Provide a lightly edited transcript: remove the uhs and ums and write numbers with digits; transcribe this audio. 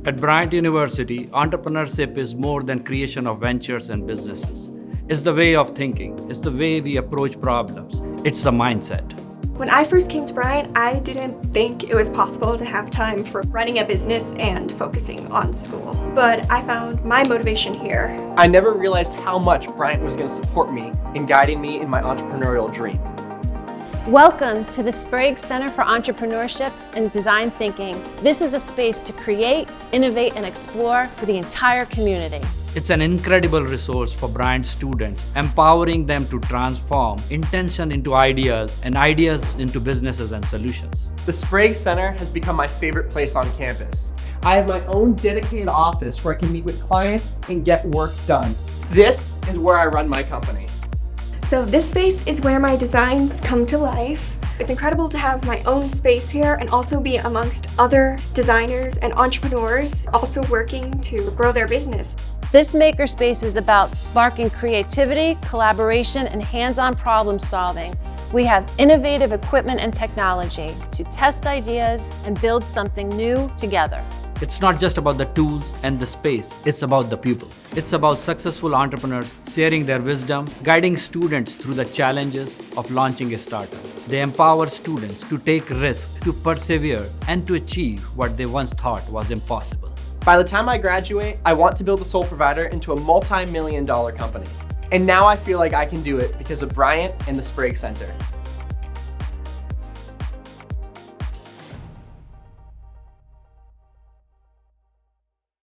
At Bryant University, entrepreneurship is more than creation of ventures and businesses. It's the way of thinking, it's the way we approach problems, it's the mindset. When I first came to Bryant, I didn't think it was possible to have time for running a business and focusing on school. But I found my motivation here. I never realized how much Bryant was going to support me in guiding me in my entrepreneurial dream. Welcome to the Sprague Center for Entrepreneurship and Design Thinking. This is a space to create, innovate, and explore for the entire community. It's an incredible resource for Bryant students, empowering them to transform intention into ideas and ideas into businesses and solutions. The Sprague Center has become my favorite place on campus. I have my own dedicated office where I can meet with clients and get work done. This is where I run my company. So this space is where my designs come to life. It's incredible to have my own space here and also be amongst other designers and entrepreneurs also working to grow their business. This Makerspace is about sparking creativity, collaboration, and hands-on problem solving. We have innovative equipment and technology to test ideas and build something new together. It's not just about the tools and the space, it's about the people. It's about successful entrepreneurs sharing their wisdom, guiding students through the challenges of launching a startup. They empower students to take risks, to persevere, and to achieve what they once thought was impossible. By the time I graduate, I want to build the sole provider into a multi-million-dollar company. And now I feel like I can do it because of Bryant and the Sprague Center.